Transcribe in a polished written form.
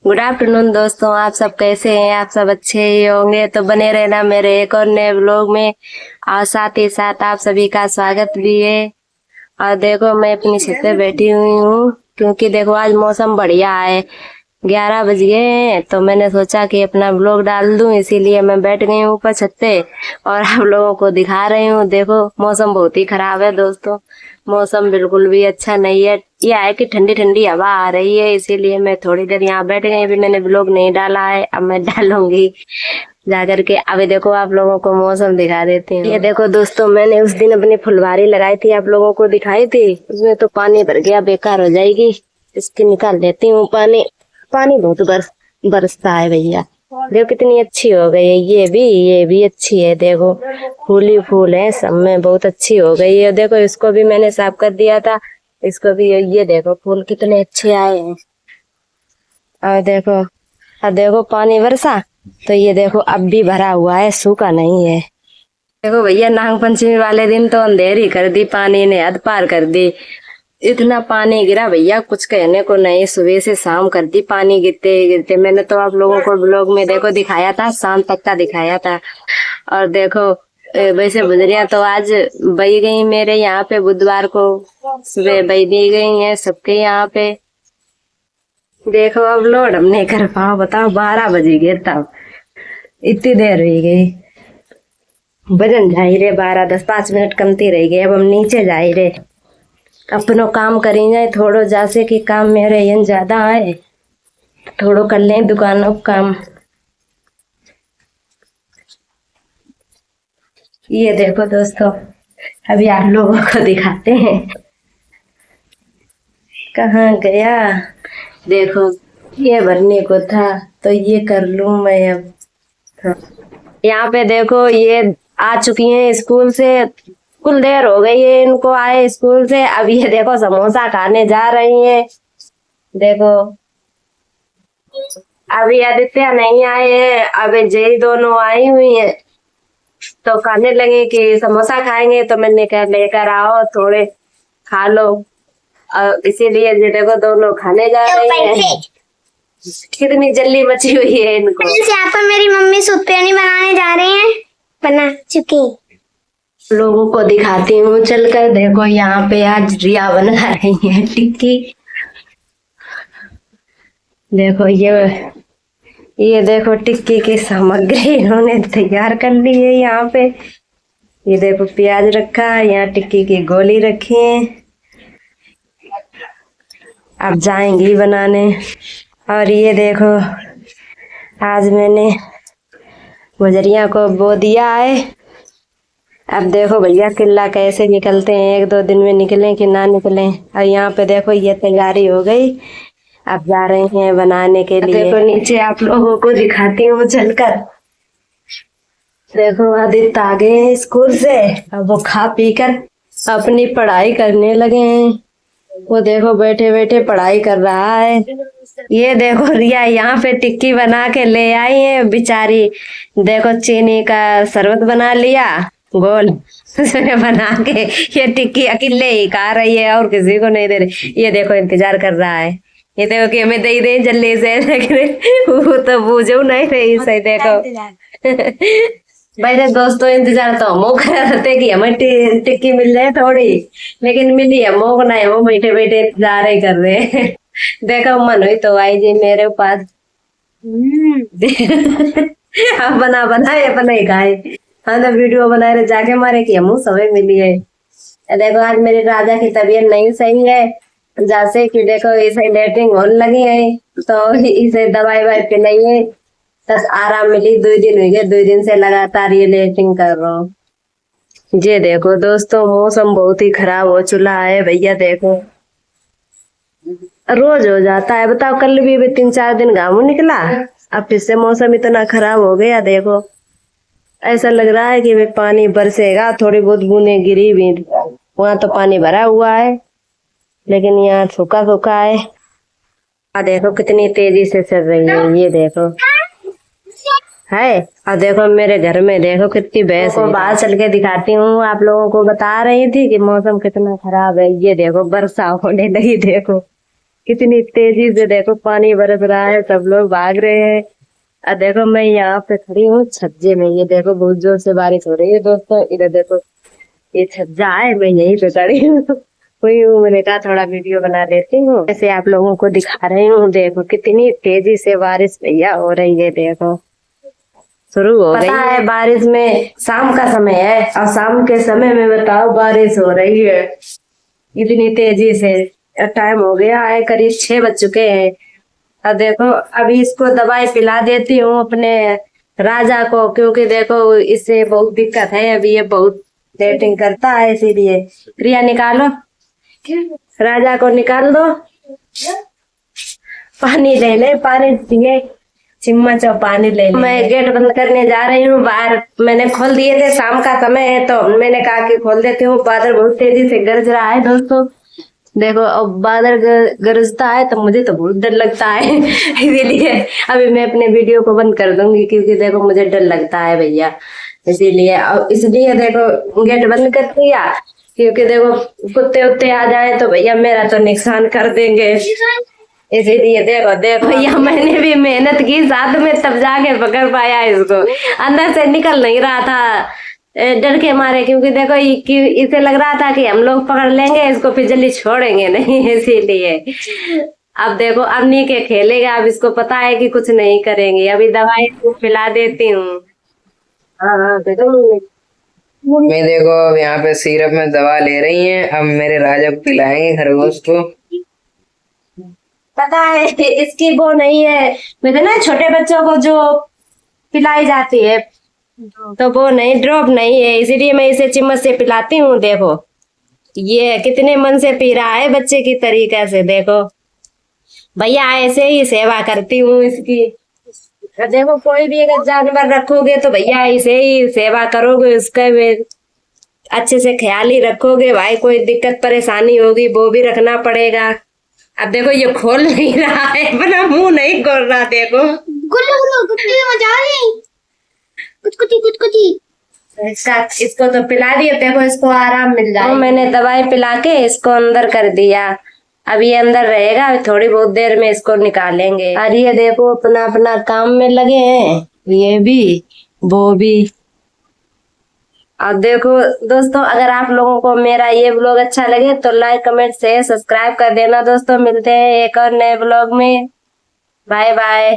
Good afternoon दोस्तों, आप सब कैसे हैं? आप सब अच्छे ही होंगे तो बने रहना मेरे एक और नए व्लॉग में। और साथ ही साथ आप सभी का स्वागत भी है। और देखो मैं अपनी छत पे बैठी हुई हूँ क्योंकि देखो आज मौसम बढ़िया है। 11 बज गए हैं तो मैंने सोचा कि अपना व्लॉग डाल दूं, इसीलिए मैं बैठ गई हूँ ऊपर छत पे और आप लोगों को दिखा रही हूँ। देखो मौसम बहुत ही खराब है दोस्तों, मौसम बिल्कुल भी अच्छा नहीं है। ये है कि ठंडी ठंडी हवा आ रही है, इसीलिए मैं थोड़ी देर यहाँ बैठ गई। अभी मैंने व्लॉग नहीं डाला है, अब मैं डालूंगी जाकर के। अभी देखो आप लोगों को मौसम दिखा देती हूँ। ये देखो दोस्तों, मैंने उस दिन अपनी फुलवारी लगाई थी, आप लोगों को दिखाई थी। उसमें तो पानी भर गया, बेकार हो जाएगी। इसकी निकाल देती हूँ पानी। पानी बहुत बरसता है भैया। देखो कितनी अच्छी हो गई है। ये भी अच्छी है। देखो फूल ही फूल है सब में, बहुत अच्छी हो गई है। देखो इसको भी मैंने साफ कर दिया था, इसको भी। ये देखो फूल कितने अच्छे आए हैं। और देखो पानी बरसा तो ये देखो अब भी भरा हुआ है, सूखा नहीं है। देखो भैया, नाग पंचमी वाले दिन तो अंधेरी कर दी, पानी ने हद पार कर दी। इतना पानी गिरा भैया, कुछ कहने को नहीं। सुबह से शाम कर दी पानी गिरते गिरते। मैंने तो आप लोगों को ब्लॉग में देखो दिखाया था, शाम तक का दिखाया था। और देखो वैसे गुजरिया तो आज बही गई मेरे यहाँ पे, बुधवार को सुबह बही दी गई है सबके यहाँ पे। देखो अब लोड हम नहीं कर पाओ, बताओ 12 बजे गए तब, इतनी देर रह गई। वजन जा ही रे 12, 10-5 मिनट कमती रह गई। अब हम नीचे जा ही रे, अपनो काम करेंगे थोड़ो, जैसे कि काम मेरे यहाँ ज्यादा है, थोड़ो कर लें दुकानों का काम। ये देखो दोस्तों, अभी आप लोगों को दिखाते हैं। कहाँ गया? देखो ये भरने को था तो ये कर लूं मैं अब। यहाँ पे देखो ये आ चुकी हैं स्कूल से, कुल देर हो गई है इनको आए स्कूल से। अब ये देखो समोसा खाने जा रही हैं। देखो अभी आदित्य नहीं आए हैं, अभी जय दोनों आई हुई हैं तो खाने लगे कि समोसा खाएंगे। तो मैंने कहा लेकर आओ, थोड़े खा लो। इसीलिए ये देखो दोनों खाने जा रही हैं। कितनी जल्दी मची हुई है इनको। यहाँ पर मेरी मम्मी सूपयानी बनाने जा रही हैं, बना चुकी। लोगों को दिखाती हूँ चलकर। देखो यहाँ पे आज रिया बना रही है टिक्की। देखो ये देखो टिक्की की सामग्री इन्होंने तैयार कर ली है यहाँ पे। ये देखो प्याज रखा है, यहाँ टिक्की की गोली रखी है। अब जाएंगी बनाने। और ये देखो आज मैंने गुजरिया को बो दिया है। अब देखो भैया किल्ला कैसे निकलते हैं, 1-2 दिन में निकलें कि ना निकलें। और यहाँ पे देखो ये तैयारी हो गई, अब जा रहे हैं बनाने के लिए। देखो नीचे आप लोगों को दिखाती हूँ चलकर। देखो आदित्य आ गए हैं स्कूल से, अब वो खा पी कर अपनी पढ़ाई करने लगे हैं। वो देखो बैठे बैठे पढ़ाई कर रहा है। ये देखो रिया यहाँ पे टिक्की बना के ले आई है बेचारी। देखो चीनी का शरबत बना लिया गोल बना के, ये टिक्की अकेले ही खा रही है और किसी को नहीं दे रही। ये देखो इंतजार कर रहा है, ये देखो कि हमें दे दे जल्दी से, लेकिन वो तो बूझो नहीं रही सही। देखो मेरे दोस्तों इंतजार तो हम कर रहे थे कि हमें टिक्की मिल जाए थोड़ी, लेकिन मिली हम को नहीं। वो बैठे बैठे इंतजार ही कर रहे हैं। देखो मन हुई तो आई जी मेरे पास। अब बना अपना ही खाए। हम तो वीडियो बना रहे जाके मारे कि हम समय मिली है। देखो आज मेरे राजा की तबीयत नहीं सही है, जैसे कि देखो इसे लेटरिंग होने लगी है तो इसे दवाई वाई पिलाई है, बस आराम मिली। 2 दिन हो गए, 2 दिन से लगातार ये लेटरिंग कर रहा हूँ। ये देखो दोस्तों मौसम बहुत ही खराब हो चुका है भैया। देखो रोज हो जाता है, बताओ कल भी 3-4 दिन घाम निकला, अब फिर से मौसम इतना खराब हो गया। देखो ऐसा लग रहा है कि पानी बरसेगा। थोड़ी बहुत बूंदें गिरी भी, वहां तो पानी भरा हुआ है लेकिन यहाँ सूखा सूखा है। देखो कितनी तेजी से चल रही है, ये देखो है। और देखो मेरे घर में देखो कितनी भैंस है। बाहर चल के दिखाती हूँ, आप लोगों को बता रही थी कि मौसम कितना खराब है। ये देखो वर्षा होने लगी। देखो कितनी तेजी से देखो पानी बरस रहा है, सब लोग भाग रहे हैं। और देखो मैं यहाँ पे खड़ी हूँ छज्जे में, ये देखो बहुत जोर से बारिश हो रही है दोस्तों। इधर देखो ये छज्जा है, मैं यहीं पे खड़ी हूँ। वही हूँ, मैंने कहा थोड़ा वीडियो बना लेती हूँ, ऐसे आप लोगों को दिखा रही हूँ। देखो कितनी तेजी से बारिश भैया हो रही है, देखो शुरू हो गई है बारिश। में शाम का समय है और शाम के समय में बताओ बारिश हो रही है इतनी तेजी से। टाइम हो गया है, करीब 6 बज चुके हैं। अब देखो अभी इसको दवाई पिला देती हूँ अपने राजा को, क्योंकि देखो इससे बहुत दिक्कत है, अभी ये बहुत डेटिंग करता है, इसीलिए। प्रिया निकालो, राजा को निकाल दो, पानी ले ले, पानी पिए, चिम्मच और पानी ले ले। मैं गेट बंद करने जा रही हूँ बाहर, मैंने खोल दिए थे, शाम का समय है तो मैंने कहा कि खोल देती हूँ। बादल बहुत तेजी से गरज रहा है दोस्तों, देखो अब बादल गरजता है तो मुझे तो बहुत डर लगता है। इसीलिए अभी मैं अपने वीडियो को बंद कर दूंगी, क्योंकि देखो मुझे डर लगता है भैया, इसलिए देखो गेट बंद कर दिया, क्योंकि देखो कुत्ते उत्ते आ जाए तो भैया मेरा तो नुकसान कर देंगे। इसीलिए देखो देखो भैया मैंने भी मेहनत की साथ में, तब जाके पकड़ पाया इसको, अंदर से निकल नहीं रहा था डर के मारे, क्योंकि देखो इसे लग रहा था कि हम लोग पकड़ लेंगे इसको फिर जल्दी छोड़ेंगे नहीं, इसीलिए। अब देखो अब नी के खेलेगा, अब इसको पता है कि कुछ नहीं करेंगे। अभी दवाई पिला देती हूँ। हाँ देखो मैं देखो अब यहाँ पे सिरप में दवा ले रही हैं, अब मेरे राजा को पिलाएंगे खरगोश को। पता है इसकी वो नहीं है, मुझे ना छोटे बच्चों को जो पिलाई जाती है तो वो नहीं, ड्रॉप नहीं है, इसीलिए मैं इसे चम्मच से पिलाती हूँ। देखो ये कितने मन से पी रहा है बच्चे की तरीके से, देखो भैया ऐसे ही सेवा करती हूँ इसकी। देखो कोई भी अगर जानवर रखोगे तो भैया ऐसे ही सेवा करोगे उसका, अच्छे से ख्याल ही रखोगे भाई, कोई दिक्कत परेशानी होगी वो भी रखना पड़ेगा। अब देखो ये खोल नहीं रहा है, अपना मुंह नहीं खोल रहा, देखो गुल्लू गुल्लू गुल्लू मजा नहीं, कुछ इसको तो पिला दिया, देखो इसको आराम मिल जाए। तो मैंने दवाई पिला के इसको अंदर कर दिया, अब ये अंदर रहेगा, अभी थोड़ी बहुत देर में इसको निकालेंगे। और ये देखो अपना अपना काम में लगे हैं, ये भी वो भी। और देखो दोस्तों अगर आप लोगों को मेरा ये ब्लॉग अच्छा लगे तो लाइक कमेंट शेयर सब्सक्राइब कर देना दोस्तों। मिलते हैं एक और नए ब्लॉग में, बाय बाय।